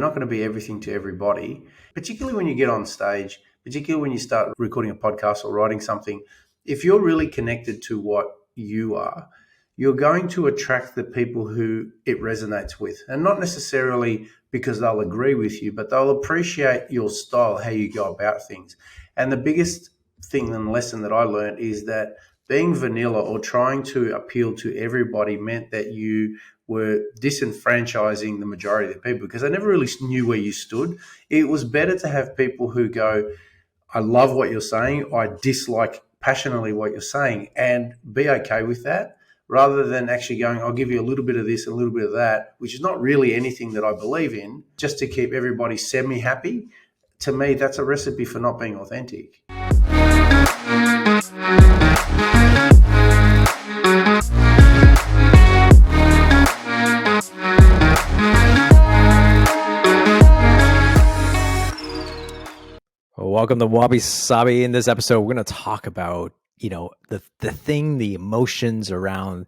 not going to be everything to everybody, particularly when you get on stage, particularly when you start recording a podcast or writing something. If you're really connected to what you are, you're going to attract the people who it resonates with, and not necessarily because they'll agree with you, but they'll appreciate your style, how you go about things. And the biggest thing and lesson that I learned is that being vanilla or trying to appeal to everybody meant that you were disenfranchising the majority of the people because they never really knew where you stood. It was better to have people who go, I love what you're saying, I dislike passionately what you're saying, and be okay with that, rather than actually going, I'll give you a little bit of this, a little bit of that, which is not really anything that I believe in, just to keep everybody semi-happy. To me, that's a recipe for not being authentic. Welcome to Wabi, Sabi. In this episode, we're going to talk about, the thing, the emotions around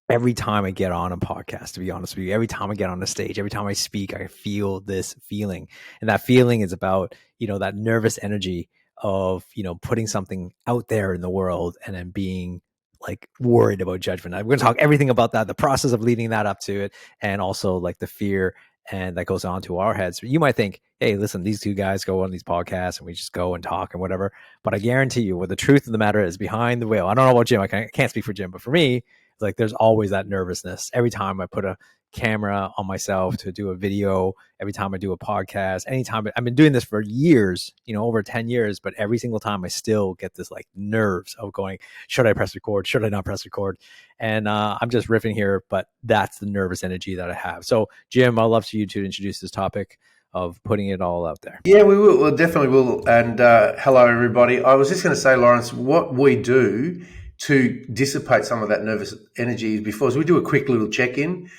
every time I get on a podcast, to be honest with you. Every time I get on the stage, every time I speak, I feel this feeling. And that feeling is about, that nervous energy of, putting something out there in the world and then being like worried about judgment. We're going to talk everything about that, the process of leading that up to it, and also like the fear and that goes on to our heads. You might think, hey, listen, these two guys go on these podcasts and we just go and talk and whatever. But I guarantee you, what the truth of the matter is behind the wheel. I don't know about Jim. I can't speak for Jim, but for me, it's like there's always that nervousness. Every time I put a camera on myself to do a video, every time I do a podcast, anytime I've been doing this for years, over 10 years, but every single time I still get this like nerves of going, should I press record? Should I not press record? And I'm just riffing here, but that's the nervous energy that I have. So Jim, I'd love for you to introduce this topic of putting it all out there. Yeah, we will. We'll definitely will. And hello, everybody. I was just going to say, Laurence, what we do to dissipate some of that nervous energy before we do a quick little check-in.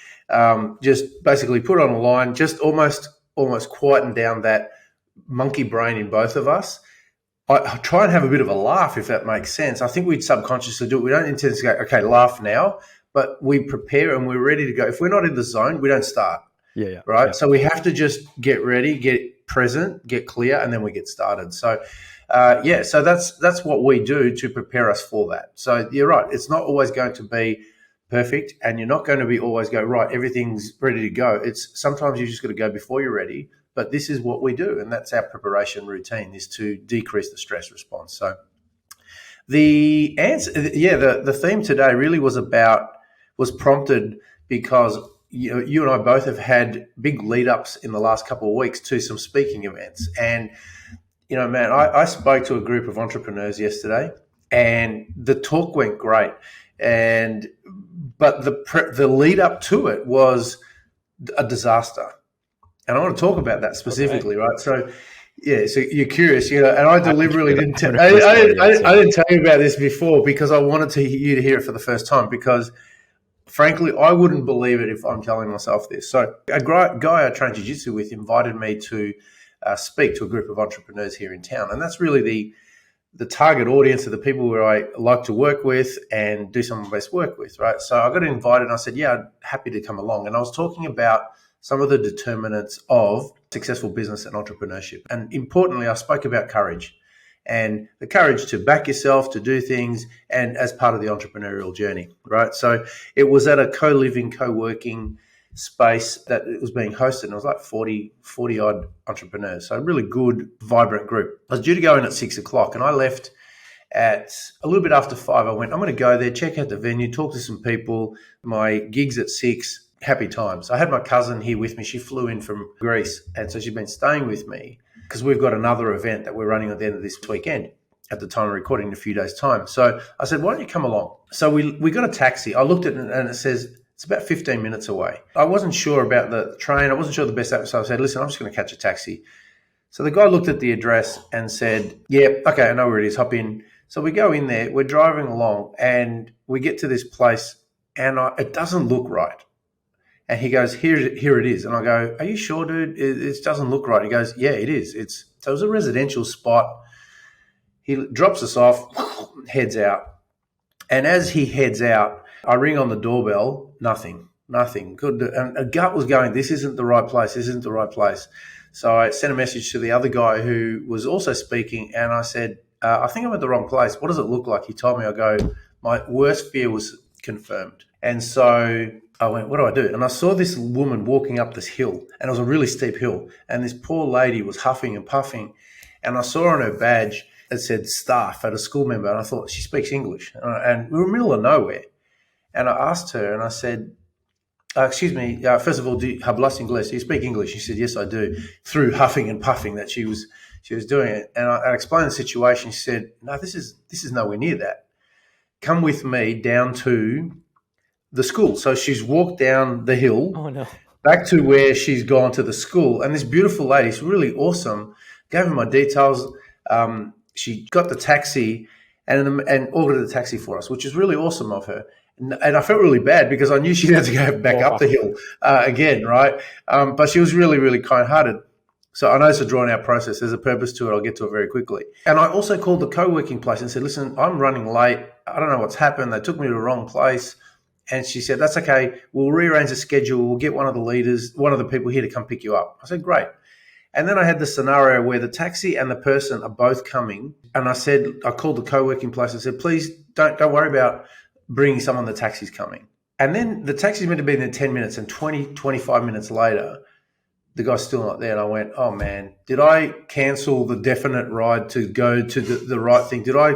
Just basically put on a line, just almost quieten down that monkey brain in both of us. I try and have a bit of a laugh, if that makes sense. I think we'd subconsciously do it. We don't intend to go, okay, laugh now, but we prepare and we're ready to go. If we're not in the zone, we don't start. Yeah. Right. Yeah. So we have to just get ready, get present, get clear, and then we get started. So, so that's what we do to prepare us for that. So you're right. It's not always going to be perfect, and you're not going to be always go, right, everything's ready to go. It's sometimes you just got to go before you're ready, but this is what we do. And that's our preparation routine, is to decrease the stress response. So the answer, the theme today really was prompted because you and I both have had big lead ups in the last couple of weeks to some speaking events. And, man, I spoke to a group of entrepreneurs yesterday and the talk went great. But the lead up to it was a disaster. And I want to talk about that specifically, okay. Right? So, so you're curious, and I deliberately I didn't tell you about this before because I wanted you to hear it for the first time, because frankly, I wouldn't believe it if I'm telling myself this. So a guy I trained jiu-jitsu with invited me to speak to a group of entrepreneurs here in town. And that's really the target audience of the people where I like to work with and do some of my best work with, right? So I got invited and I said, yeah, I'm happy to come along. And I was talking about some of the determinants of successful business and entrepreneurship. And importantly, I spoke about courage. And the courage to back yourself, to do things, and as part of the entrepreneurial journey, right? So it was at a co-living, co-working space that it was being hosted, and it was like 40 odd entrepreneurs. So a really good, vibrant group. I was due to go in at 6:00 and I left at a little bit after 5. I went, I'm going to go there, check out the venue, talk to some people. My gig's at 6, happy times. I had my cousin here with me. She flew in from Greece, and so she's been staying with me, because we've got another event that we're running at the end of this weekend at the time of recording in a few days' time. So I said, why don't you come along? So we got a taxi. I looked at it and it says it's about 15 minutes away. I wasn't sure about the train. I wasn't sure the best app. So I said, listen, I'm just going to catch a taxi. So the guy looked at the address and said, yeah, okay, I know where it is. Hop in. So we go in there. We're driving along and we get to this place and it doesn't look right. And he goes, here it is. And I go, are you sure, dude? It doesn't look right. He goes, yeah, it is. So it was a residential spot. He drops us off, heads out. And as he heads out, I ring on the doorbell, nothing. nothing. Good. And a gut was going, this isn't the right place. This isn't the right place. So I sent a message to the other guy who was also speaking, and I said, I think I'm at the wrong place. What does it look like? He told me. I go, my worst fear was confirmed. And so I went, what do I do? And I saw this woman walking up this hill, and it was a really steep hill. And this poor lady was huffing and puffing. And I saw on her badge, it said staff at a school member. And I thought, she speaks English. And we were in the middle of nowhere. And I asked her, and I said, excuse me, first of all, hablas inglés? Do you speak English? She said, yes, I do. Through huffing and puffing that she was doing it. And I explained the situation. She said, no, this is nowhere near that. Come with me down to the school. So she's walked down the hill back to where she's gone to the school. And this beautiful lady, she's really awesome, gave her my details. She got the taxi and ordered the taxi for us, which is really awesome of her. And I felt really bad because I knew she'd have to go back up the hill again, right? But she was really, really kind-hearted. So I know it's a drawn-out process. There's a purpose to it. I'll get to it very quickly. And I also called the co-working place and said, listen, I'm running late. I don't know what's happened. They took me to the wrong place. And she said, that's okay. We'll rearrange the schedule. We'll get one of the leaders, one of the people here to come pick you up. I said, great. And then I had the scenario where the taxi and the person are both coming. And I called the co-working place and said, please don't worry about bringing someone. The taxi's coming. And then the taxi's meant to be there in 10 minutes, and 25 minutes later, the guy's still not there. And I went, oh man, did I cancel the definite ride to go to the right thing? Did I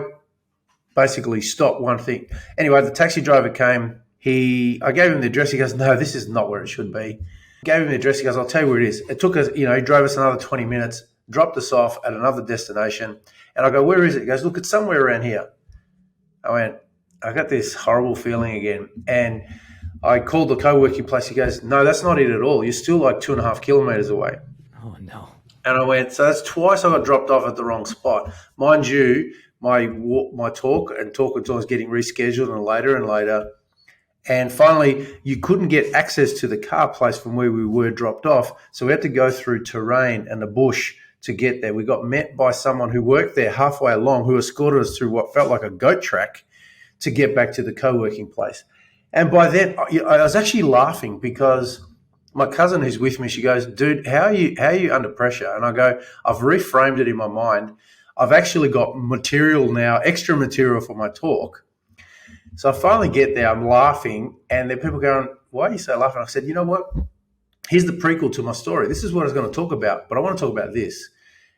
basically stop one thing? Anyway, the taxi driver came. I gave him the address. He goes, no, this is not where it should be. Gave him the address. He goes, I'll tell you where it is. It took us, he drove us another 20 minutes, dropped us off at another destination. And I go, where is it? He goes, look, it's somewhere around here. I went, I got this horrible feeling again. And I called the co-working place. He goes, no, that's not it at all. You're still like 2.5 kilometers away. Oh, no. And I went, so that's twice I got dropped off at the wrong spot. Mind you, my talk until I was getting rescheduled and later. And finally, you couldn't get access to the car place from where we were dropped off. So we had to go through terrain and the bush to get there. We got met by someone who worked there halfway along, who escorted us through what felt like a goat track to get back to the co-working place. And by then, I was actually laughing because my cousin who's with me, she goes, dude, how are you under pressure? And I go, I've reframed it in my mind. I've actually got material now, extra material for my talk. So I finally get there, I'm laughing, and there are people going, why are you so laughing? I said, you know what? Here's the prequel to my story. This is what I was going to talk about, but I want to talk about this.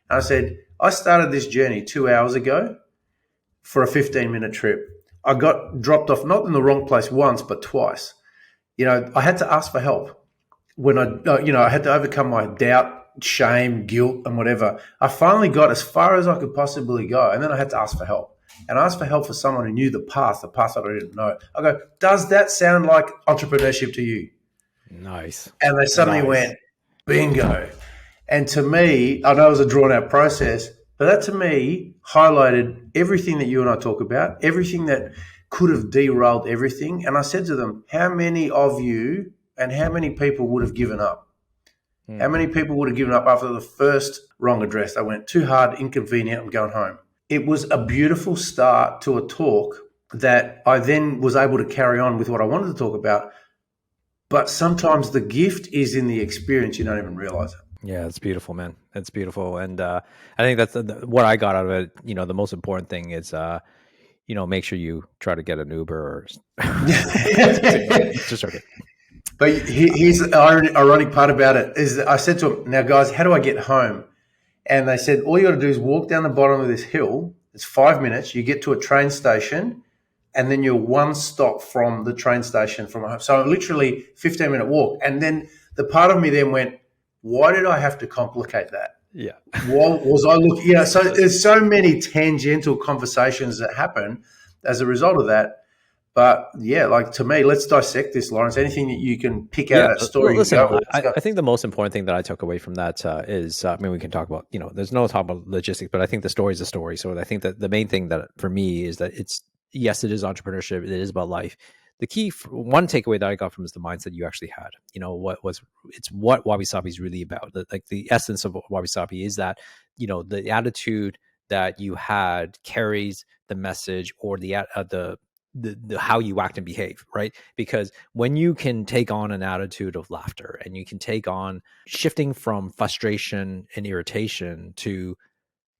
And I said, I started this journey 2 hours ago for a 15-minute trip. I got dropped off, not in the wrong place once, but twice. I had to ask for help when I had to overcome my doubt, shame, guilt, and whatever. I finally got as far as I could possibly go, and then I had to ask for help. And I asked for help for someone who knew the path that I didn't know. I go, does that sound like entrepreneurship to you? Nice. And they suddenly went, bingo. And to me, I know it was a drawn-out process, but that to me highlighted everything that you and I talk about, everything that could have derailed everything. And I said to them, how many of you and how many people would have given up? How many people would have given up after the first wrong address? They went, too hard, inconvenient, I'm going home. It was a beautiful start to a talk that I then was able to carry on with what I wanted to talk about. But sometimes the gift is in the experience. You don't even realize it. Yeah, it's beautiful, man. It's beautiful. And I think that's what I got out of it. The most important thing is, make sure you try to get an Uber or just okay. But here's the ironic part about it is that I said to them, now guys, how do I get home? And they said, all you got to do is walk down the bottom of this hill. It's 5 minutes. You get to a train station, and then you're one stop from the train station from home. So literally 15-minute walk. And then the part of me then went, why did I have to complicate that? Yeah. What was I looking? So there's so many tangential conversations that happen as a result of that. But yeah, like to me, let's dissect this, Laurence. Anything that you can pick out of that story? Listen, I think the most important thing that I took away from that is, we can talk about, there's no talk about logistics, but I think the story is a story. So I think that the main thing that for me is that yes, it is entrepreneurship. It is about life. The key, one takeaway that I got from is the mindset you actually had. It's what Wabi Sabi is really about. The essence of Wabi Sabi is that, the attitude that you had carries the message or the the how you act and behave, right? Because when you can take on an attitude of laughter and you can take on shifting from frustration and irritation to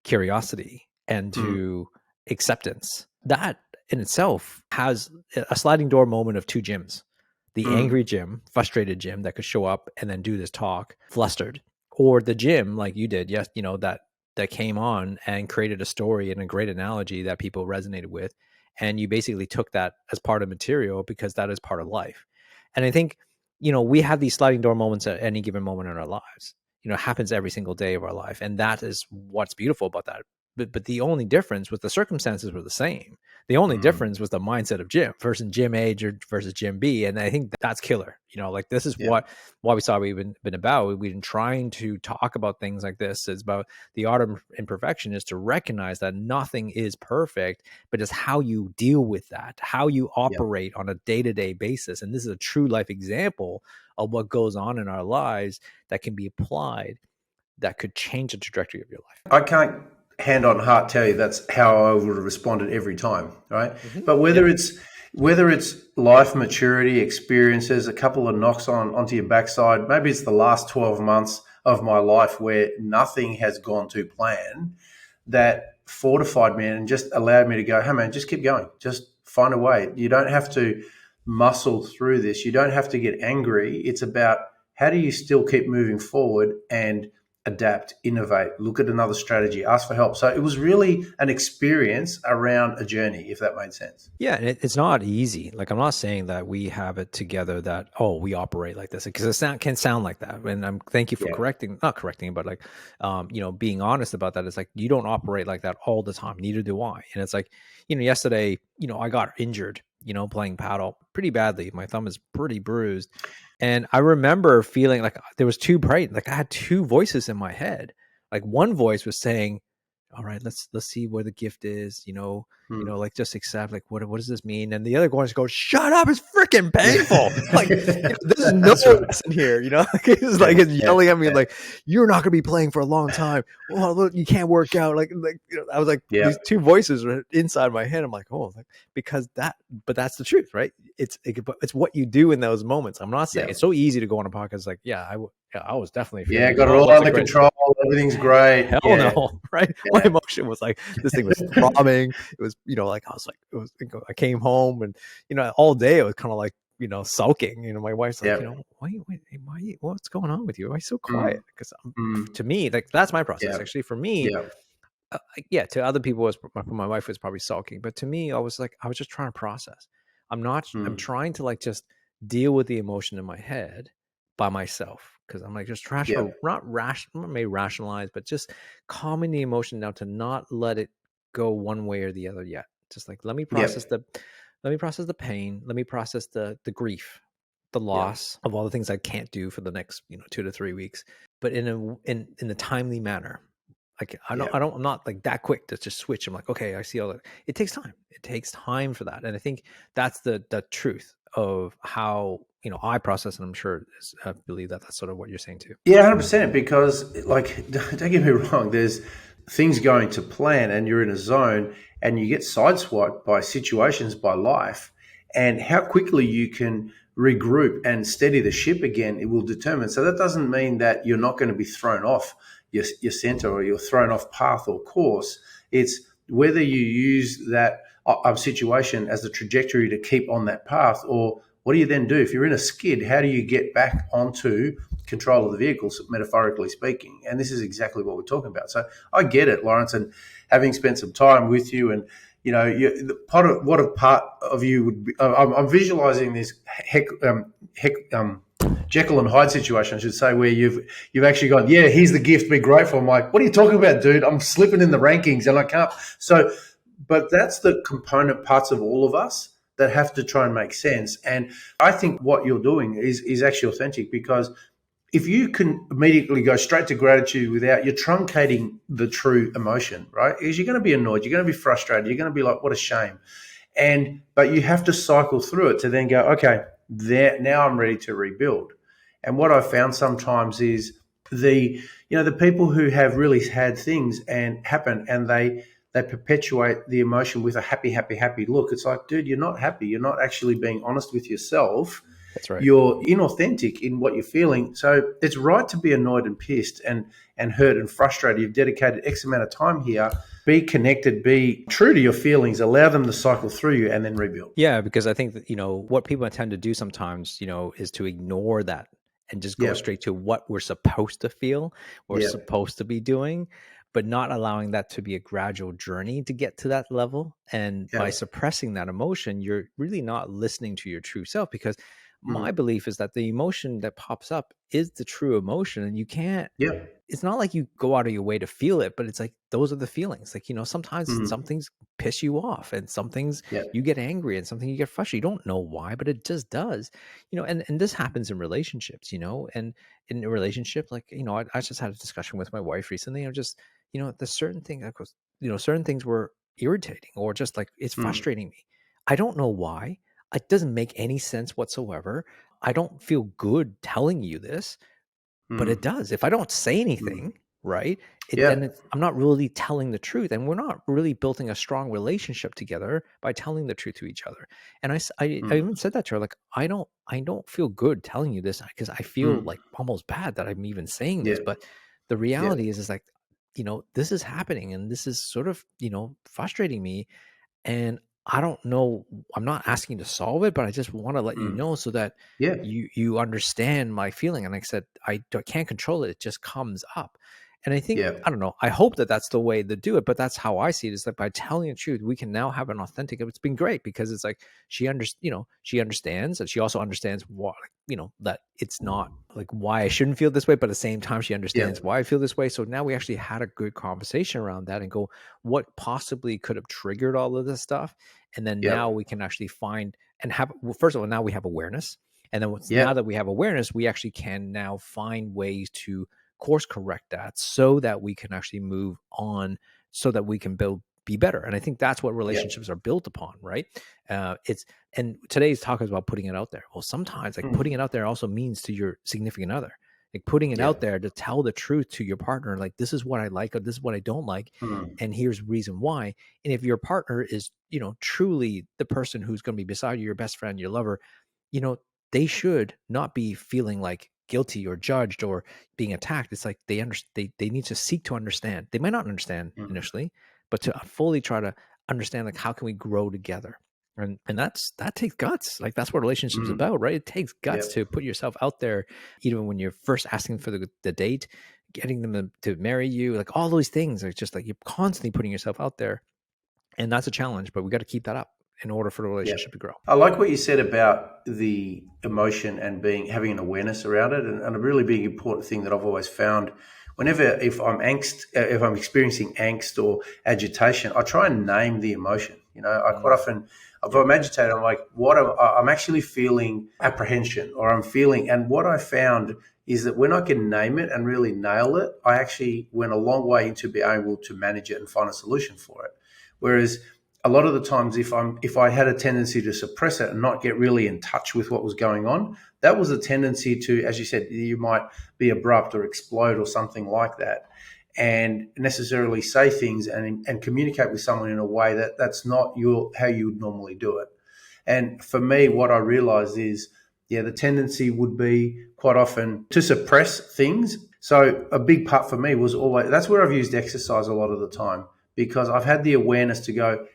curiosity and to acceptance, that in itself has a sliding door moment of two Jims. The angry Jim, frustrated Jim that could show up and then do this talk flustered, or the Jim like you did, yes, that came on and created a story and a great analogy that people resonated with. And you basically took that as part of material because that is part of life. And I think, we have these sliding door moments at any given moment in our lives. It happens every single day of our life. And that is what's beautiful about that. But the only difference was the circumstances were the same. The only difference was the mindset of Jim versus Jim A versus Jim B. And I think that's killer. Like this is what Wabi Sabi we've been about. We've been trying to talk about things like this. It's about the art of imperfection is to recognize that nothing is perfect, but it's how you deal with that, how you operate on a day-to-day basis. And this is a true life example of what goes on in our lives that can be applied, that could change the trajectory of your life. I can't hand on heart tell you that's how I would have responded every time, right? But whether it's life maturity experiences, a couple of knocks onto your backside, maybe it's the last 12 months of my life where nothing has gone to plan, that fortified me and just allowed me to go, hey man, just keep going, just find a way. You don't have to muscle through this. You don't have to get angry. It's about how do you still keep moving forward and adapt, innovate, look at another strategy, ask for help. So it was really an experience around a journey, if that made sense. Yeah, and it's not easy. Like I'm not saying that we have it together that, we operate like this, because it can sound like that. And thank you for not correcting, but like, being honest about that. It's like, you don't operate like that all the time. Neither do I. And it's like, yesterday, I got injured, playing paddle pretty badly. My thumb is pretty bruised. And I remember feeling like there was I had two voices in my head. Like one voice was saying, all right, let's see where the gift is, like just accept, like, what does this mean? And the other one just goes, shut up, it's freaking painful. Like, there's no lesson here, it's yelling at me like, you're not going to be playing for a long time. Well, look, you can't work out. I was like, these two voices were inside my head. I'm like, but that's the truth, right? It's what you do in those moments. I'm not saying it's so easy to go on a podcast like, I was definitely got it all under control. Everything's great. Hell no, right? My emotion was like, this thing was throbbing. It was, I came home and, all day it was kind of like, sulking. My wife's like, why, what's going on with you? Why are you so quiet? Because to me, like that's my process. Actually, for me, to other people, my wife was probably sulking, but to me, I was just trying to process. I'm trying to like just deal with the emotion in my head by myself. Because I'm like just not rationalize, but just calming the emotion down to not let it go one way or the other yet. Just like let me process the pain, let me process the grief, the loss of all the things I can't do for the next 2 to 3 weeks, but in a timely manner. Like I'm not like that quick to just switch. I'm like, okay, I see all that. It takes time. It takes time for that, and I think that's the truth of how I process, and I'm sure I believe that that's sort of what you're saying too. Yeah, 100%. Because like, don't get me wrong, there's things going to plan, and you're in a zone, and you get sideswiped by situations, by life, and how quickly you can regroup and steady the ship again. It will determine. So that doesn't mean that you're not going to be thrown off your center or you're thrown off path or course. It's whether you use that situation as the trajectory to keep on that path, or what do you then do? If you're in a skid, how do you get back onto control of the vehicle, metaphorically speaking? And this is exactly what we're talking about. So I get it, Laurence, and having spent some time with you, and what a part of you would be. I'm visualizing this Jekyll and Hyde situation, I should say, where you've actually gone, here's the gift, be grateful. I'm like, what are you talking about, dude? I'm slipping in the rankings and I can't. So, but that's the component parts of all of us that have to try and make sense. And I think what you're doing is actually authentic, because if you can immediately go straight to gratitude you're truncating the true emotion, right? Because you're going to be annoyed, you're going to be frustrated, you're going to be like, what a shame. But you have to cycle through it to then go, okay, now I'm ready to rebuild. And what I've found sometimes is the people who have really had things and happen, and they they perpetuate the emotion with a happy, happy, happy look. It's like, dude, you're not happy. You're not actually being honest with yourself. That's right. You're inauthentic in what you're feeling. So it's right to be annoyed and pissed and hurt and frustrated. You've dedicated X amount of time here. Be connected, be true to your feelings, allow them to cycle through you and then rebuild. Yeah, because I think that, what people tend to do sometimes, is to ignore that and just go straight to what we're supposed to feel or supposed to be doing, but not allowing that to be a gradual journey to get to that level. And by suppressing that emotion, you're really not listening to your true self, because my belief is that the emotion that pops up is the true emotion, and you can't, it's not like you go out of your way to feel it, but it's like, those are the feelings. Like, sometimes some things piss you off, and some things you get angry, and something you get frustrated. You don't know why, but it just does, and this happens in relationships, and in a relationship, like, I just had a discussion with my wife recently. Just, there's certain things, of course, certain things were irritating, or just like, it's frustrating me. I don't know why. It doesn't make any sense whatsoever. I don't feel good telling you this, but it does. If I don't say anything, right, I'm not really telling the truth, and we're not really building a strong relationship together by telling the truth to each other. And I even said that to her, like, I don't feel good telling you this, because I feel like almost bad that I'm even saying this. But the reality is like, this is happening, and this is sort of, frustrating me. And I don't know, I'm not asking you to solve it, but I just want to let you know, so that you understand my feeling. And like I said, I can't control it. It just comes up. And I think, I don't know, I hope that that's the way to do it, but that's how I see it, is that by telling the truth, we can now have an authentic, it's been great, because it's like, she understands, and she also understands what, that it's not like why I shouldn't feel this way, but at the same time, she understands why I feel this way. So now we actually had a good conversation around that, and go, what possibly could have triggered all of this stuff? And then now we can actually find and have, well, first of all, now we have awareness. And then now that we have awareness, we actually can now find ways to course correct that, so that we can actually move on, so that we can be better. And I think that's what relationships are built upon, right? And today's talk is about putting it out there. Well, sometimes like putting it out there also means to your significant other, like putting it out there to tell the truth to your partner, like, this is what I like, or this is what I don't like, and here's the reason why. And if your partner is, truly the person who's going to be beside you, your best friend, your lover, they should not be feeling like guilty or judged or being attacked. It's like they need to seek to understand. They might not understand initially, but to fully try to understand, like, how can we grow together? And that takes guts. Like, that's what relationships is about, right? It takes guts to put yourself out there, even when you're first asking for the date, getting them to marry you, like all those things. It's just like you're constantly putting yourself out there, and that's a challenge. But we got to keep that up in order for the relationship to grow. I like what you said about the emotion and having an awareness around it, and a really big important thing that I've always found. If I'm experiencing angst or agitation, I try and name the emotion. I quite often, if I'm agitated, I'm like, I'm actually feeling apprehension, or I'm feeling. And what I found is that when I can name it and really nail it, I actually went a long way into being able to manage it and find a solution for it. Whereas a lot of the times, if I had a tendency to suppress it and not get really in touch with what was going on, that was a tendency to, as you said, you might be abrupt or explode or something like that, and necessarily say things and communicate with someone in a way that's not how you would normally do it. And for me, what I realized is, the tendency would be quite often to suppress things. So a big part for me was always, that's where I've used exercise a lot of the time, because I've had the awareness to go,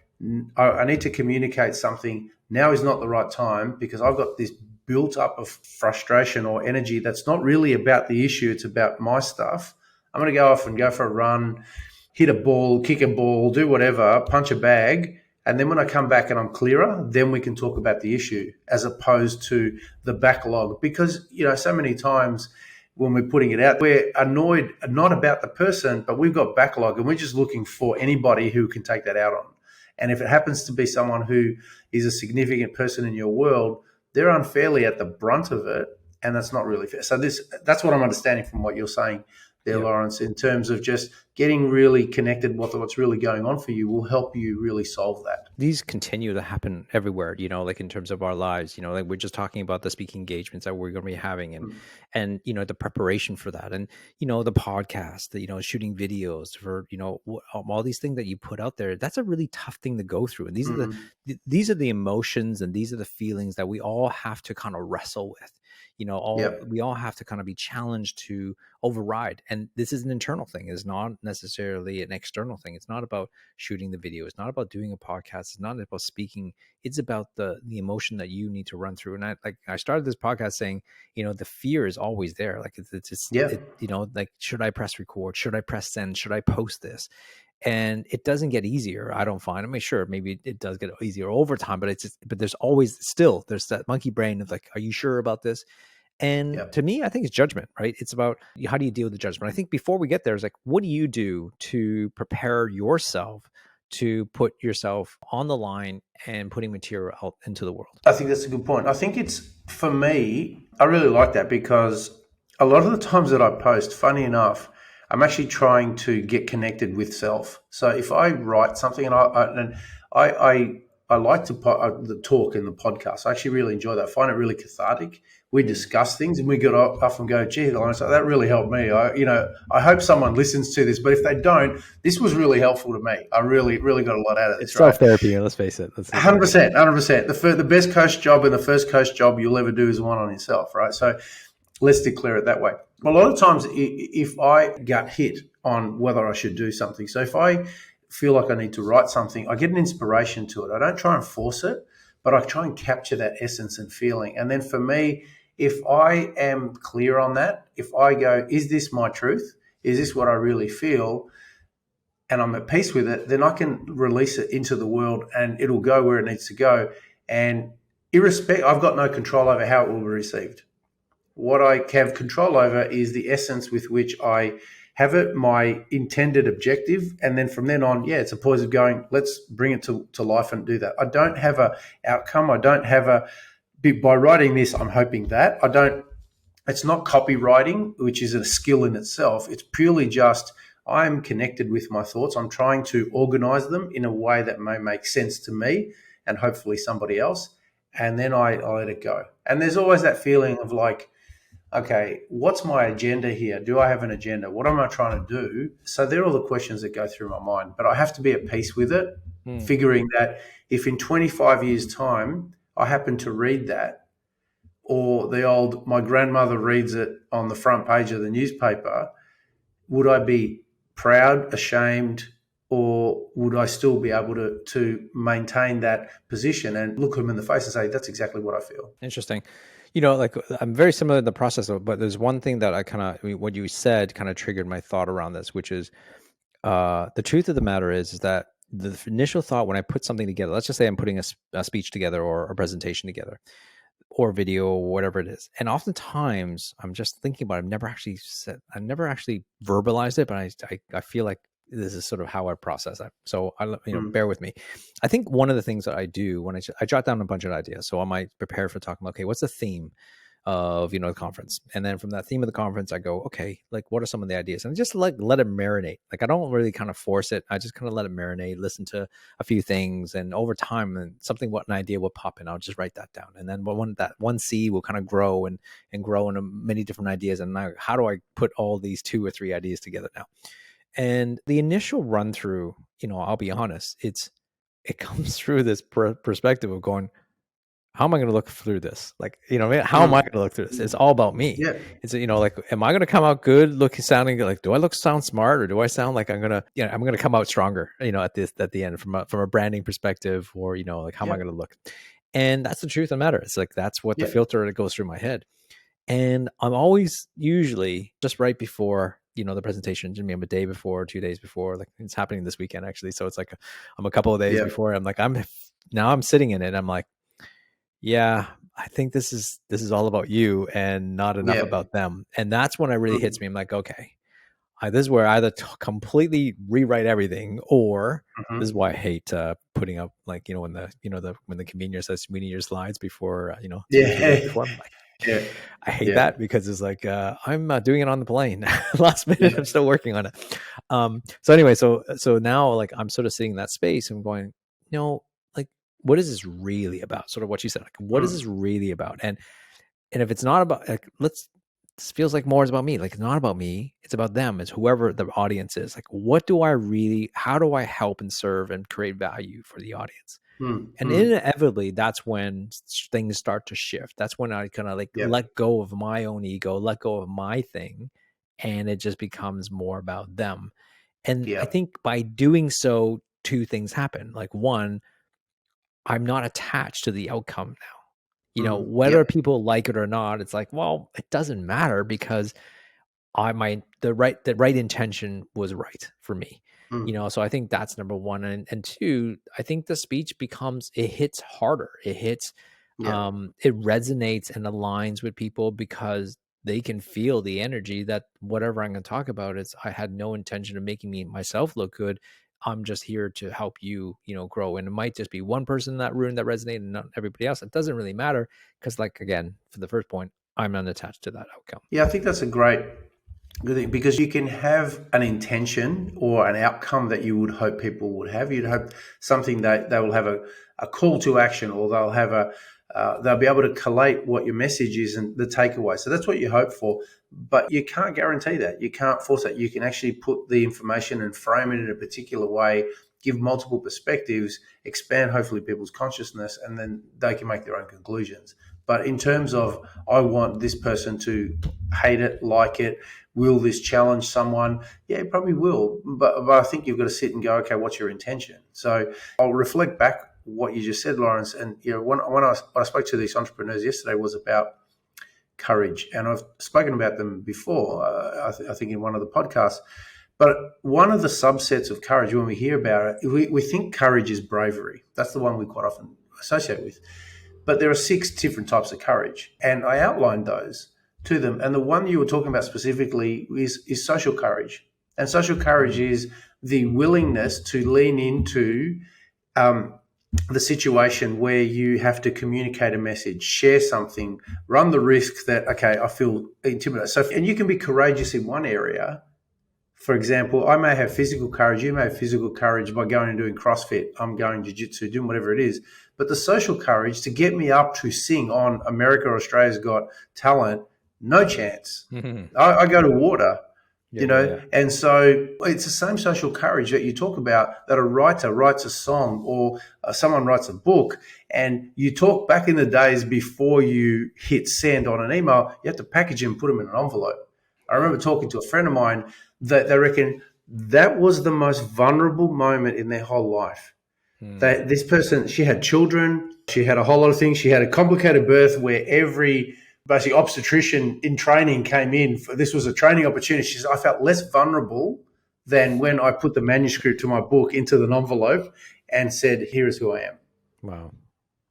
I need to communicate something. Now is not the right time, because I've got this built up of frustration or energy that's not really about the issue. It's about my stuff. I'm going to go off and go for a run, hit a ball, kick a ball, do whatever, punch a bag. And then when I come back and I'm clearer, then we can talk about the issue, as opposed to the backlog. Because, so many times when we're putting it out, we're annoyed, not about the person, but we've got backlog, and we're just looking for anybody who can take that out on. And if it happens to be someone who is a significant person in your world, they're unfairly at the brunt of it, and that's not really fair. So that's what I'm understanding from what you're saying, there, Laurence, in terms of just getting really connected with what's really going on for you will help you really solve that. These continue to happen everywhere, like in terms of our lives, like we're just talking about the speaking engagements that we're going to be having and, the preparation for that. And, the podcast, shooting videos for, all these things that you put out there, that's a really tough thing to go through. And these are the emotions and these are the feelings that we all have to kind of wrestle with. We all have to kind of be challenged to override. And this is an internal thing. It's not necessarily an external thing. It's not about shooting the video. It's not about doing a podcast. It's not about speaking. It's about the emotion that you need to run through. And I started this podcast saying, the fear is always there. Like like, should I press record? Should I press send? Should I post this? And it doesn't get easier. I don't find. I mean, sure, maybe it does get easier over time, but there's always there's that monkey brain of like, are you sure about this? And to me, I think it's judgment, right? It's about how do you deal with the judgment? I think before we get there, it's like, what do you do to prepare yourself to put yourself on the line and putting material out into the world? I think that's a good point. I think it's, for me, I really like that because a lot of the times that I post, funny enough, I'm actually trying to get connected with self. So if I write something and I like to the talk in the podcast, I actually really enjoy that. I find it really cathartic. We discuss things and we get off and go, gee, Laurence, that really helped me. I hope someone listens to this, but if they don't, this was really helpful to me. I really, really got a lot out of this. It's self-therapy, let's face it. 100%. The best coach job and the first coach job you'll ever do is one on yourself, right? So let's declare it that way. A lot of times if I get hit on whether I should do something, so if I feel like I need to write something, I get an inspiration to it. I don't try and force it, but I try and capture that essence and feeling. And then for me, if I am clear on that, if I go, is this my truth? Is this what I really feel? And I'm at peace with it, then I can release it into the world and it'll go where it needs to go. And I've got no control over how it will be received. What I have control over is the essence with which I have it, my intended objective, and then from then on, it's a poise of going, let's bring it to life and do that. I don't have a outcome. I don't have by writing this, I'm hoping that. It's not copywriting, which is a skill in itself. It's purely just, I'm connected with my thoughts. I'm trying to organize them in a way that may make sense to me and hopefully somebody else. And then I let it go. And there's always that feeling of like, okay, what's my agenda here? Do I have an agenda? What am I trying to do? So they're all the questions that go through my mind, but I have to be at peace with it, figuring that if in 25 years' time I happen to read that, or my grandmother reads it on the front page of the newspaper, would I be proud, ashamed, or would I still be able to maintain that position and look them in the face and say, that's exactly what I feel? Interesting. Like I'm very similar in the process, but there's one thing that what you said kind of triggered my thought around this, which is the truth of the matter is that the initial thought when I put something together, let's just say I'm putting a speech together or a presentation together or video or whatever it is. And oftentimes I'm just thinking about it. I've never actually verbalized it, but I feel like this is sort of how I process it. So bear with me. I think one of the things that I do when I jot down a bunch of ideas. So I might prepare for talking, okay, what's the theme of, the conference? And then from that theme of the conference, I go, okay, like what are some of the ideas? And just let it marinate. Like I don't really kind of force it. I just kind of let it marinate, listen to a few things. And over time, an idea will pop in. I'll just write that down. And then that one seed will kind of grow and grow into many different ideas. And now how do I put all these 2 or 3 ideas together now? And the initial run through, I'll be honest, it comes through this perspective of going, how am I going to look through this? Like, how am I going to look through this? It's all about me. Yeah. It's, like, am I going to come out good sounding like, do I sound smart, or do I sound like I'm going to come out stronger, at the end from a branding perspective, or, like, how am I going to look? And that's the truth of the matter. It's like, that's what the filter that goes through my head. And I'm always usually just right before, the presentation, maybe a day before, 2 days before, like it's happening this weekend actually. So it's like, I'm a couple of days before. I'm like, I'm sitting in it. I'm like, yeah, I think this is all about you and not enough about them. And that's when it really hits me. I'm like, okay, this is where I either completely rewrite everything, or this is why I hate putting up, like, when the convener says meeting your slides before, before. I'm like, Yeah. I hate Yeah. that because it's like I'm doing it on the plane. Last minute, I'm still working on it. So anyway, so now like I'm sort of sitting in that space and going, like what is this really about? Sort of what you said, like what is this really about? And if it's not about like this feels like more is about me. Like it's not about me. It's about them. It's whoever the audience is. Like how do I help and serve and create value for the audience? And inevitably, that's when things start to shift. That's when I kind of like let go of my own ego, let go of my thing, and it just becomes more about them. And I think by doing so, two things happen. Like one, I'm not attached to the outcome now. Whether people like it or not, it's like, well, it doesn't matter because the right intention was right for me. So I think that's number one. And two, I think the speech it hits harder. It hits, it resonates and aligns with people because they can feel the energy that whatever I'm going to talk about I had no intention of making myself look good. I'm just here to help you, grow. And it might just be one person in that room that resonated and not everybody else. It doesn't really matter because, like, again, for the first point, I'm unattached to that outcome. Yeah, I think that's a good thing because you can have an intention or an outcome that you would hope people would have. You'd hope something that they will have a call to action, or they'll have they'll be able to collate what your message is and the takeaway. So that's what you hope for, but you can't guarantee that. You can't force that. You can actually put the information and frame it in a particular way, give multiple perspectives, expand hopefully people's consciousness, and then they can make their own conclusions. But in terms of, I want this person to hate it, like it, will this challenge someone? Yeah, it probably will. But I think you've got to sit and go, okay, what's your intention? So I'll reflect back what you just said, Laurence. And when I spoke to these entrepreneurs yesterday was about courage. And I've spoken about them before, I think in one of the podcasts. But one of the subsets of courage, when we hear about it, we think courage is bravery. That's the one we quite often associate with. But there are 6 different types of courage, and I outlined those to them. And the one you were talking about specifically is social courage. And social courage is the willingness to lean into the situation where you have to communicate a message, share something, run the risk that, okay, I feel intimidated. So, and you can be courageous in one area. For example, I may have physical courage. You may have physical courage by going and doing CrossFit. I'm going jiu-jitsu, doing whatever it is. But the social courage to get me up to sing on America or Australia's Got Talent, no chance. I go to water, and so it's the same social courage that you talk about, that a writer writes a song or someone writes a book, and you talk back in the days before you hit send on an email, you have to package them and put them in an envelope. I remember talking to a friend of mine that they reckon that was the most vulnerable moment in their whole life. This person, she had children, she had a whole lot of things. She had a complicated birth where every basically obstetrician in training came in. This was a training opportunity. She said, I felt less vulnerable than when I put the manuscript to my book into an envelope and said, here is who I am. Wow.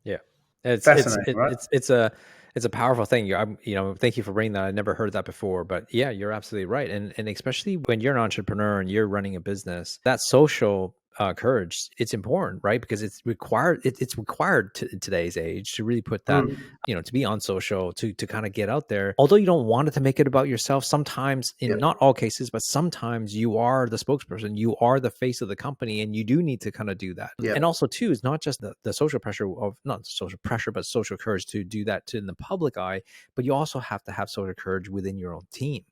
Yeah. It's fascinating, right? It's a powerful thing. Thank you for bringing that. I never heard that before, but yeah, you're absolutely right. And especially when you're an entrepreneur and you're running a business, that social courage, it's important, right? Because it's required. It's required in today's age to really put that, to be on social, to kind of get out there. Although you don't want it to make it about yourself, sometimes, in not all cases, but sometimes you are the spokesperson, you are the face of the company, and you do need to kind of do that. And also, too, it's not just the social pressure of not social pressure, but social courage to do that in the public eye, but you also have to have social courage within your own team.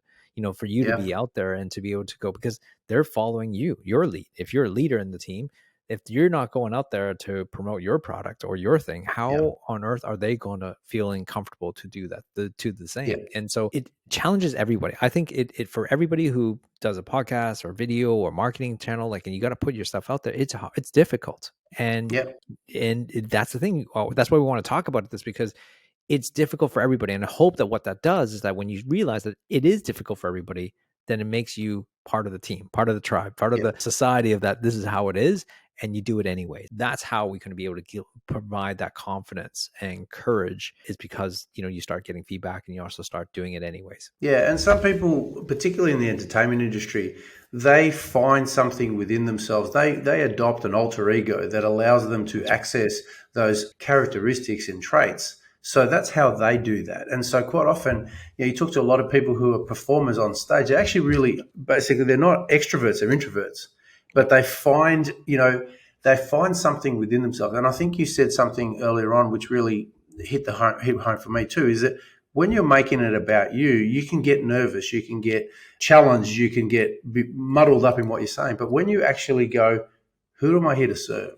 For you to be out there and to be able to go, because they're following you, your lead. If you're a leader in the team, if you're not going out there to promote your product or your thing, how on earth are they going to feeling comfortable to do that, to the same? And so it challenges everybody. I think it for everybody who does a podcast or video or marketing channel, and you got to put your stuff out there. It's difficult. And that's the thing. That's why we want to talk about this, because it's difficult for everybody. And I hope that what that does is that when you realize that it is difficult for everybody, then it makes you part of the team, part of the tribe, part of the society of that. This is how it is. And you do it anyway. That's how we can be able to provide that confidence and courage, is because, you start getting feedback and you also start doing it anyways. Yeah. And some people, particularly in the entertainment industry, they find something within themselves. They adopt an alter ego that allows them to access those characteristics and traits. So that's how they do that. And so quite often, you talk to a lot of people who are performers on stage. They're actually really, basically, they're not extroverts, they're introverts, but they find something within themselves. And I think you said something earlier on, which really hit home for me too, is that when you're making it about you, you can get nervous, you can get challenged, you can get muddled up in what you're saying. But when you actually go, who am I here to serve?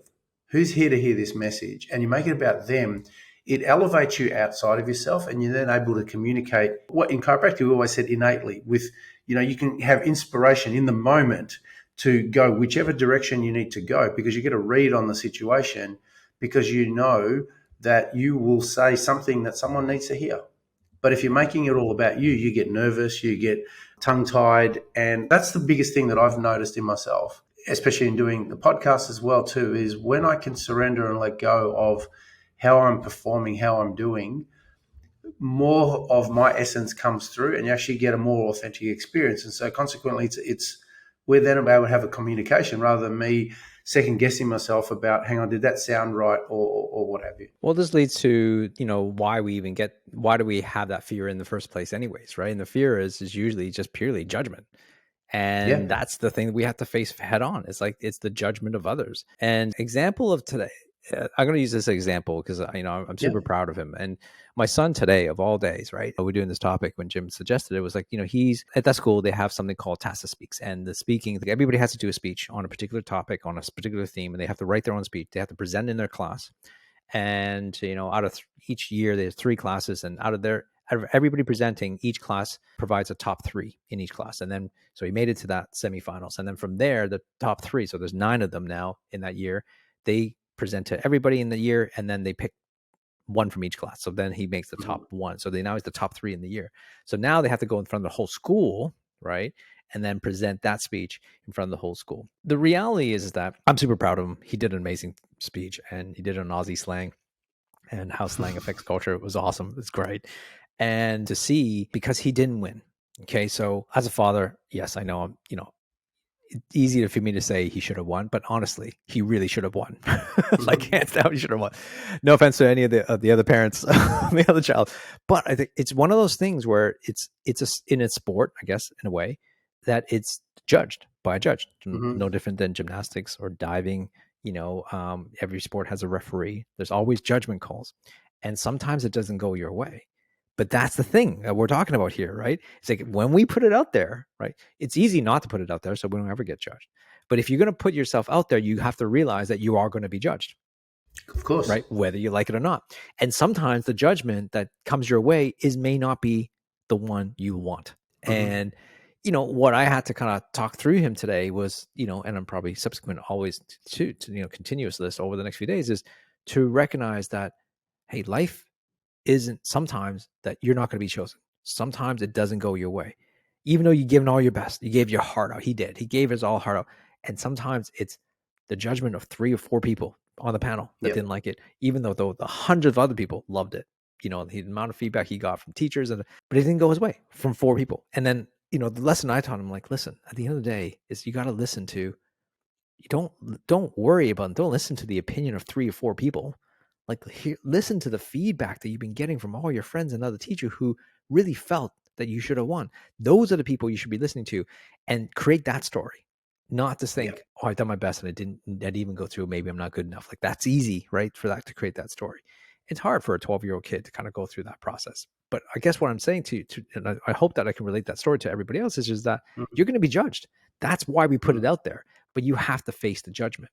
Who's here to hear this message? And you make it about them, it elevates you outside of yourself, and you're then able to communicate what in chiropractic we always said innately with, you can have inspiration in the moment to go whichever direction you need to go, because you get a read on the situation, because you know that you will say something that someone needs to hear. But if you're making it all about you, you get nervous, you get tongue-tied. And that's the biggest thing that I've noticed in myself, especially in doing the podcast as well too, is when I can surrender and let go of how I'm performing, how I'm doing, more of my essence comes through, and you actually get a more authentic experience. And so consequently, it's we're then able to have a communication rather than me second guessing myself about, hang on, did that sound right, or what have you. Well, this leads to, why do we have that fear in the first place anyways, right? And the fear is usually just purely judgment. And that's the thing that we have to face head on. It's the judgment of others. And example of today, I'm going to use this example because, I'm super proud of him. And my son today, of all days, right? We're doing this topic when Jim suggested it, was like, he's at that school, they have something called Tacit Speaks. And the speaking, everybody has to do a speech on a particular topic, on a particular theme, and they have to write their own speech. They have to present in their class. And, out of each year, there's 3 classes. And out of everybody presenting, each class provides a top 3 in each class. And then, so he made it to that semifinals. And then from there, the top 3, so there's 9 of them now in that year, they present to everybody in the year, and then they pick one from each class. So then he makes the top 1. So now he's the top 3 in the year. So now they have to go in front of the whole school, right? And then present that speech in front of the whole school. The reality is that I'm super proud of him. He did an amazing speech, and he did it on Aussie slang and how slang affects culture. It was awesome. It's great. And to see, because he didn't win. Okay. So as a father, yes, I know it's easy for me to say he should have won, but honestly, he really should have won. Like, hands down, he should have won. No offense to any of the other parents, the other child, but I think it's one of those things where it's in its sport, I guess, in a way, that it's judged by a judge. No different than gymnastics or diving. Every sport has a referee. There's always judgment calls, and sometimes it doesn't go your way. But that's the thing that we're talking about here, right? It's like when we put it out there, right? It's easy not to put it out there, so we don't ever get judged. But if you're going to put yourself out there, you have to realize that you are going to be judged. Of course. Right? Whether you like it or not. And sometimes the judgment that comes your way may not be the one you want. And, what I had to kind of talk through him today was, and I'm probably subsequent always to continuous this over the next few days, is to recognize that, hey, life isn't sometimes that you're not going to be chosen. Sometimes it doesn't go your way. Even though you've given all your best, you gave your heart out. He did. He gave his all heart out. And sometimes it's the judgment of 3 or 4 people on the panel that didn't like it, even though the hundreds of other people loved it. The amount of feedback he got from teachers, but it didn't go his way from 4 people. And then, the lesson I taught him, like, listen, at the end of the day is you got to listen to, don't listen to the opinion of 3 or 4 people. Like, listen to the feedback that you've been getting from all your friends and other teachers who really felt that you should have won. Those are the people you should be listening to, and create that story. Not to think, I've done my best and I didn't even go through. Maybe I'm not good enough. Like, that's easy, right? For that to create that story. It's hard for a 12-year-old kid to kind of go through that process. But I guess what I'm saying to and I hope that I can relate that story to everybody else, is just that you're going to be judged. That's why we put it out there. But you have to face the judgment.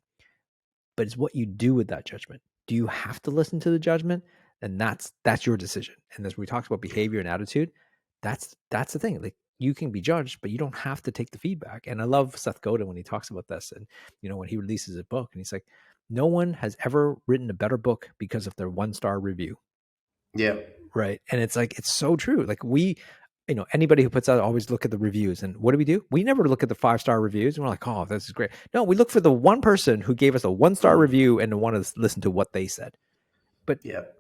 But it's what you do with that judgment. Do you have to listen to the judgment? And that's your decision. And as we talked about behavior and attitude, that's the thing. Like, you can be judged, but you don't have to take the feedback. And I love Seth Godin when he talks about this, and when he releases a book, and he's like, no one has ever written a better book because of their 1-star review. Yeah. Right. And it's like, it's so true. Like, we, anybody who puts out, always look at the reviews. And what do? We never look at the 5-star reviews and we're like, oh, this is great. No, we look for the one person who gave us a 1-star review and want to listen to what they said. But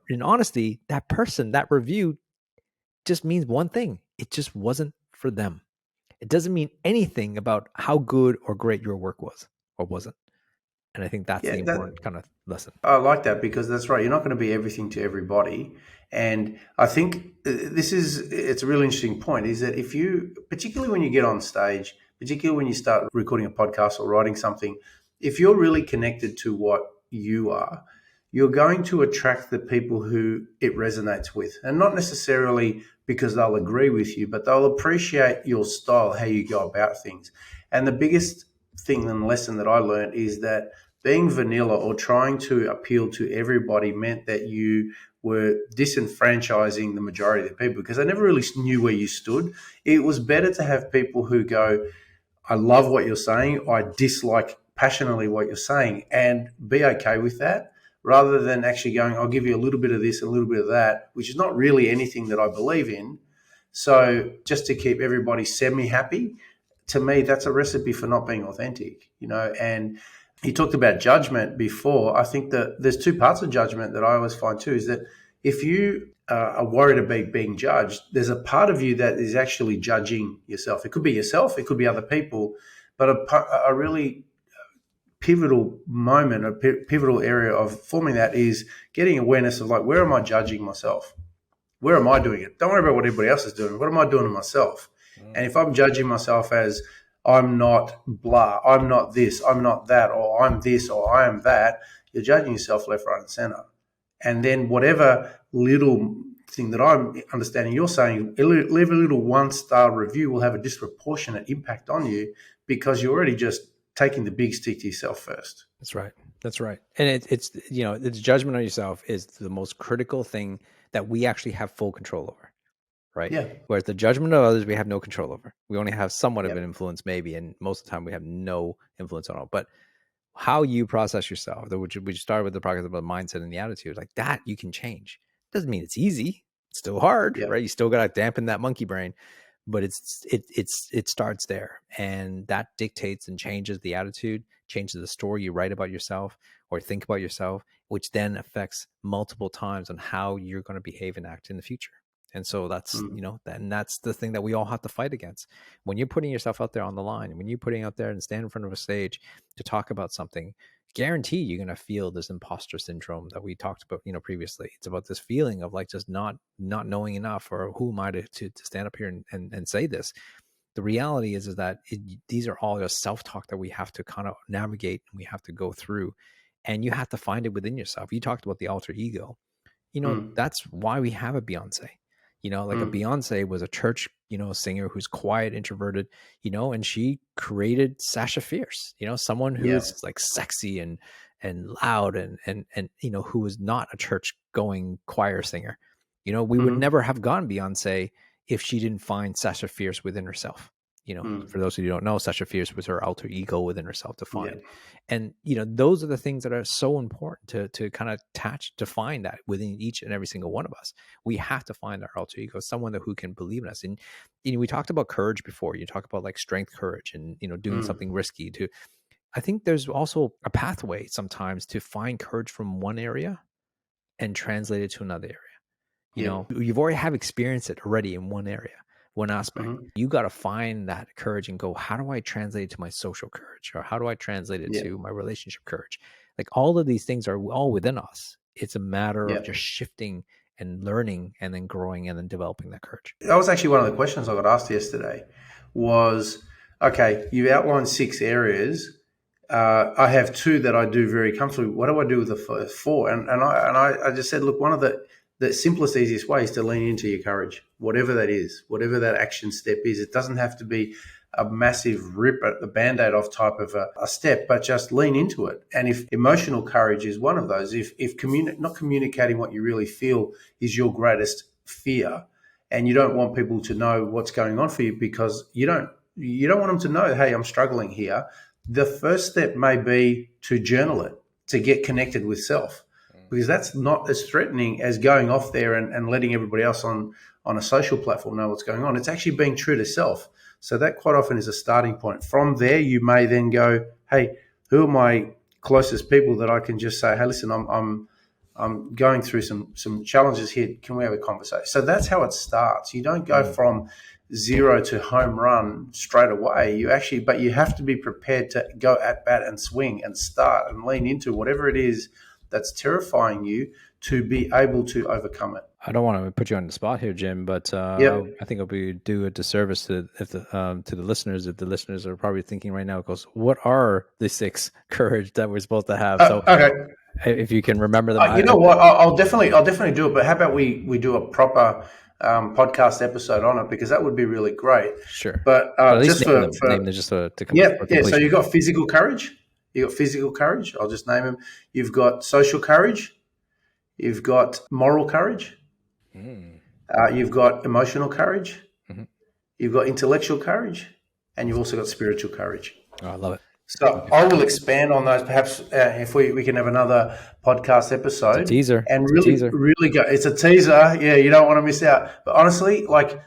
in honesty, that person, that review just means one thing. It just wasn't for them. It doesn't mean anything about how good or great your work was or wasn't. And I think that's the important kind of lesson. I like that, because that's right. You're not going to be everything to everybody. And I think it's a really interesting point, is that if you, particularly when you get on stage, particularly when you start recording a podcast or writing something, if you're really connected to what you are, you're going to attract the people who it resonates with. And not necessarily because they'll agree with you, but they'll appreciate your style, how you go about things. And the biggest thing and lesson that I learned is that being vanilla or trying to appeal to everybody meant that you were disenfranchising the majority of the people, because they never really knew where you stood. It was better to have people who go, I love what you're saying, I dislike passionately what you're saying, and be okay with that, rather than actually going, I'll give you a little bit of this, a little bit of that, which is not really anything that I believe in. So just to keep everybody semi-happy, to me, that's a recipe for not being authentic, And you talked about judgment before. I think that there's two parts of judgment that I always find too, is that if you are worried about being judged, there's a part of you that is actually judging yourself. It could be yourself, it could be other people, but a really pivotal moment, a pivotal area of forming that is getting awareness of, like, where am I judging myself? Where am I doing it? Don't worry about what everybody else is doing. What am I doing to myself? And if I'm judging myself as I'm not blah, I'm not this, I'm not that, or I'm this, or I am that, you're judging yourself left, right, and center. And then whatever little thing that I'm understanding you're saying, leave a little 1-star review will have a disproportionate impact on you, because you're already just taking the big stick to yourself first. That's right. That's right. And it's it's judgment on yourself is the most critical thing that we actually have full control over. Right. Yeah. Whereas the judgment of others, we have no control over. We only have somewhat of an influence, maybe, and most of the time we have no influence on it. But how you process yourself, which we started with the progress about the mindset and the attitude, like that you can change. Doesn't mean it's easy. It's still hard, right? You still got to dampen that monkey brain, but it starts there, and that dictates and changes the attitude, changes the story you write about yourself or think about yourself, which then affects multiple times on how you're going to behave and act in the future. And so that's, and that's the thing that we all have to fight against. When you're putting yourself out there on the line, when you're putting out there and stand in front of a stage to talk about something, guarantee you're going to feel this imposter syndrome that we talked about, previously. It's about this feeling of like just not knowing enough, or who am I to stand up here and say this. The reality is that these are all just self-talk that we have to kind of navigate, and we have to go through, and you have to find it within yourself. You talked about the alter ego. That's why we have a Beyonce. A Beyonce was a church, singer who's quiet, introverted, and she created Sasha Fierce, someone who is like sexy and loud and who was not a church going choir singer. We would never have gone Beyonce if she didn't find Sasha Fierce within herself. For those who don't know, Sasha Fierce was her alter ego within herself to find. And, those are the things that are so important to kind of to find that within each and every single one of us. We have to find our alter ego, someone who can believe in us. And, we talked about courage before. You talk about like strength, courage, and, doing something risky I think there's also a pathway sometimes to find courage from one area and translate it to another area. You've already have experienced it already in one area, one aspect. You got to find that courage and go, how do I translate it to my social courage? Or how do I translate it to my relationship courage? Like all of these things are all within us. It's a matter of just shifting and learning and then growing and then developing that courage. That was actually one of the questions I got asked yesterday was, okay, you outlined 6 areas. I have 2 that I do very comfortably. What do I do with the first 4? And I just said, look, one of the simplest, easiest way is to lean into your courage, whatever that is, whatever that action step is. It doesn't have to be a massive rip at the Band-Aid off type of a step, but just lean into it. And if emotional courage is one of those, if not communicating what you really feel is your greatest fear, and you don't want people to know what's going on for you because you don't want them to know, hey, I'm struggling here. The first step may be to journal it, to get connected with self. Because that's not as threatening as going off there and letting everybody else on a social platform know what's going on. It's actually being true to self. So that quite often is a starting point. From there, you may then go, hey, who are my closest people that I can just say, hey, listen, I'm going through some challenges here. Can we have a conversation? So that's how it starts. You don't go from zero to home run straight away. But you have to be prepared to go at bat and swing and start and lean into whatever it is that's terrifying you to be able to overcome it. I don't want to put you on the spot here, Jim, but I think it'll be do a disservice to the listeners. If the listeners are probably thinking right now, goes, what are the 6 courage that we're supposed to have? So okay, if you can remember them, you know what, I'll definitely do it. But how about we do a proper podcast episode on it, because that would be really great. Sure. But just name them just to So you've got physical courage. I'll just name them. You've got social courage. You've got moral courage. You've got emotional courage. Mm-hmm. You've got intellectual courage, and you've also got spiritual courage. Oh, I love it. So I will expand on those. Perhaps if we can have another podcast episode. It's a teaser. And really go. It's a teaser. Yeah, you don't want to miss out. But honestly, like,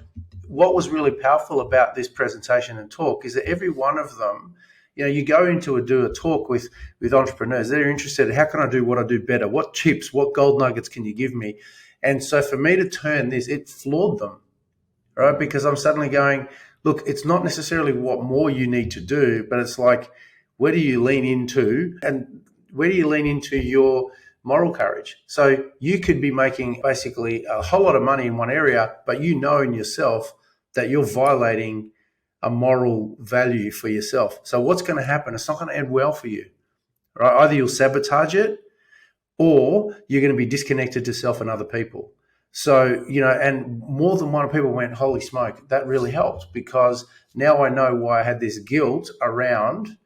what was really powerful about this presentation and talk is that every one of them, you go into do a talk with entrepreneurs. They're interested. How can I do what I do better? What tips, what gold nuggets can you give me? And so for me to turn this, it floored them, right? Because I'm suddenly going, look, it's not necessarily what more you need to do, but it's like, where do you lean into, and where do you lean into your moral courage? So you could be making basically a whole lot of money in one area, but you know in yourself that you're violating a moral value for yourself. So what's going to happen? It's not going to end well for you, right? Either you'll sabotage it, or you're going to be disconnected to self and other people. So, and more than one people went, holy smoke, that really helped, because now I know why I had this guilt around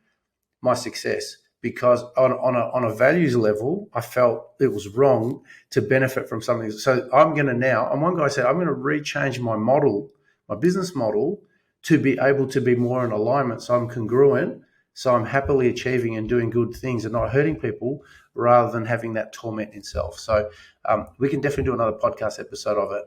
my success, because on a values level, I felt it was wrong to benefit from something. So I'm going to now, and one guy said, I'm going to rechange my model, my business model, to be able to be more in alignment. So I'm congruent. So I'm happily achieving and doing good things and not hurting people, rather than having that torment in self. So we can definitely do another podcast episode of it.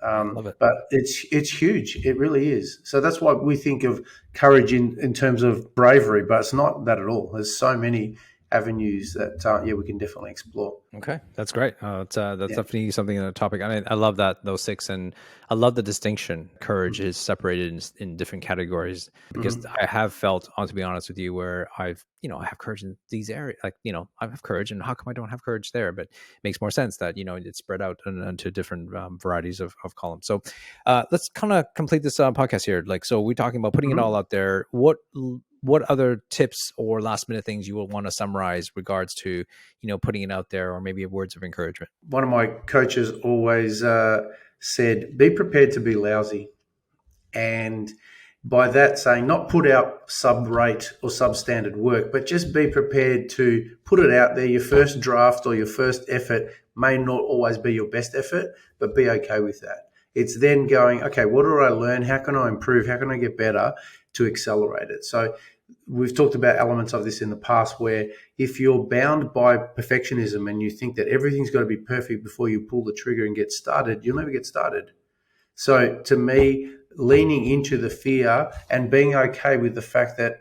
Love it. But it's huge. It really is. So that's why we think of courage in terms of bravery, but it's not that at all. There's so many avenues that we can definitely explore. Okay, that's great. That's definitely something in the topic. I mean, I love those 6, and I love the distinction. Courage is separated in different categories, because I have felt, to be honest with you, where I have courage in these areas. Like, I have courage, and how come I don't have courage there? But it makes more sense that it's spread out into different varieties of columns. So let's kind of complete this podcast here. Like, so we're talking about putting it all out there. What other tips or last minute things you will want to summarize regards to, putting it out there, or maybe words of encouragement? One of my coaches always said, be prepared to be lousy. And by that saying, not put out sub-rate or substandard work, but just be prepared to put it out there. Your first draft or your first effort may not always be your best effort, but be okay with that. It's then going, okay, what do I learn? How can I improve? How can I get better to accelerate it? So we've talked about elements of this in the past, where if you're bound by perfectionism and you think that everything's got to be perfect before you pull the trigger and get started, you'll never get started. So to me, leaning into the fear and being okay with the fact that,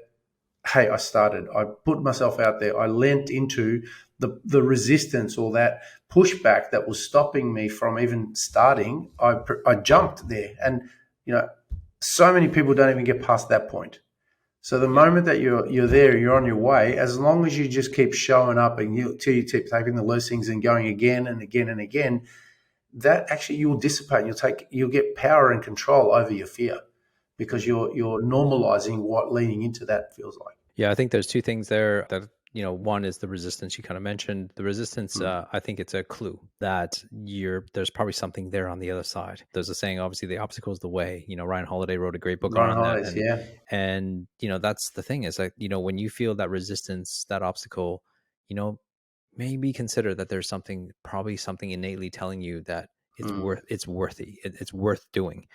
hey, I started, I put myself out there, I leant into the resistance or that pushback that was stopping me from even starting, I jumped there. And, so many people don't even get past that point. So the moment that you're there, you're on your way, as long as you just keep showing up and till you keep taking the loose things and going again and again and again, that actually you will dissipate. You'll get power and control over your fear, because you're normalizing what leaning into that feels like. Yeah, I think there's 2 things there that, one is the resistance you kind of mentioned. The resistance, I think it's a clue that there's probably something there on the other side. There's a saying, obviously, the obstacle is the way. Ryan Holiday wrote a great book on that. And that's the thing is, like, when you feel that resistance, that obstacle, maybe consider that there's probably something innately telling you that it's worth doing.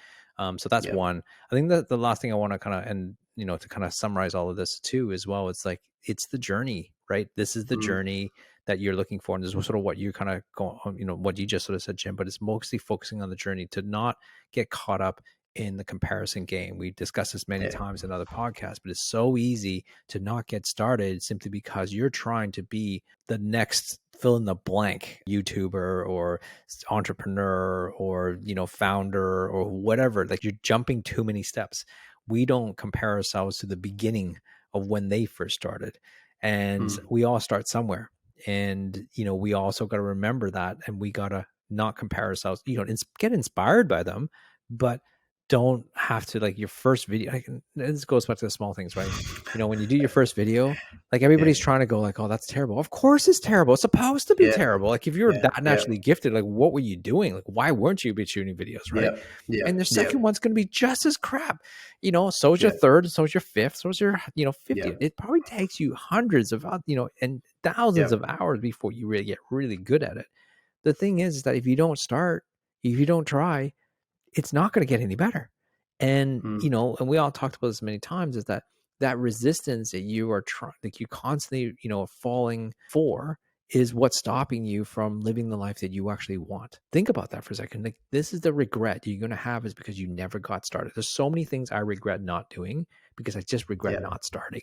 So that's one. I think that the last thing I want to kind of, to kind of summarize all of this too, as well, it's like, it's the journey, right? This is the journey that you're looking for. And this is sort of what you kind of go on, what you just sort of said, Jim, but it's mostly focusing on the journey, to not get caught up in the comparison game. We discussed this many times in other podcasts, but it's so easy to not get started simply because you're trying to be the next fill in the blank YouTuber or entrepreneur or, founder or whatever. Like, you're jumping too many steps. We don't compare ourselves to the beginning of when they first started. And we all start somewhere. And, we also got to remember that, and we got to not compare ourselves, get inspired by them, but don't have to, like, your first video. This goes back to the small things, right? When you do your first video, like, everybody's trying to go like, oh, that's terrible. Of course it's terrible. It's supposed to be terrible. Like, if you were that naturally gifted, like, what were you doing? Like, why weren't you shooting videos, right? And the second one's going to be just as crap. So is your third, so is your fifth, so is your, 50th. It probably takes you hundreds of, and thousands of hours before you really get really good at it. The thing is that if you don't start, if you don't try, it's not going to get any better. And, and we all talked about this many times, is that resistance that you are trying, like, you constantly, falling for, is what's stopping you from living the life that you actually want. Think about that for a second. Like, this is the regret you're going to have, is because you never got started. There's so many things I regret not doing because I just regret not starting.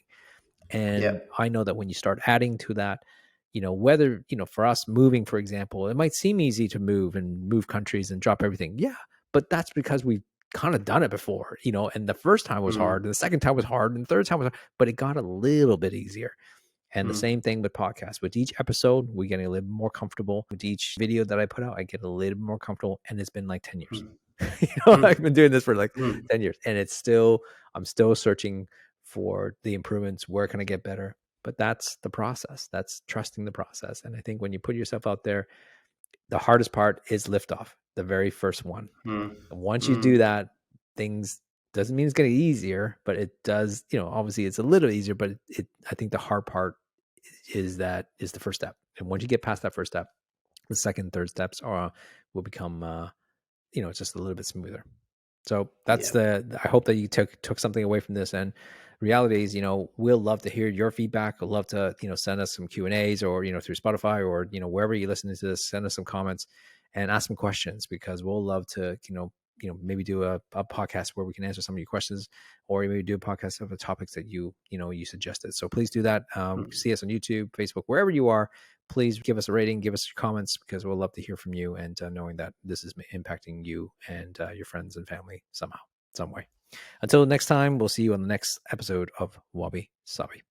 And I know that when you start adding to that, whether, for us moving, for example, it might seem easy to move countries and drop everything. Yeah. But that's because we've kind of done it before, and the first time was hard, and the second time was hard, and the third time was hard, but it got a little bit easier. And the same thing with podcasts. With each episode, we're getting a little more comfortable. With each video that I put out, I get a little more comfortable, and it's been like 10 years. I've been doing this for like 10 years, and I'm still searching for the improvements. Where can I get better? But that's the process. That's trusting the process. And I think when you put yourself out there, the hardest part is liftoff, the very first one. And once you do that, things doesn't mean it's getting easier, but it does, obviously it's a little easier, but I think the hard part is the first step. And once you get past that first step, the second, third steps will become, it's just a little bit smoother. So that's I hope that you took something away from this. And reality is, we'll love to hear your feedback. We'll love to, send us some Q&As, or, through Spotify, or, wherever you're listening to this, send us some comments and ask some questions, because we'll love to, maybe do a podcast where we can answer some of your questions, or maybe do a podcast of the topics that you suggested. So please do that. See us on YouTube, Facebook, wherever you are. Please give us a rating, give us your comments, because we'll love to hear from you, and knowing that this is impacting you and your friends and family somehow, some way. Until next time, we'll see you on the next episode of Wabi Sabi.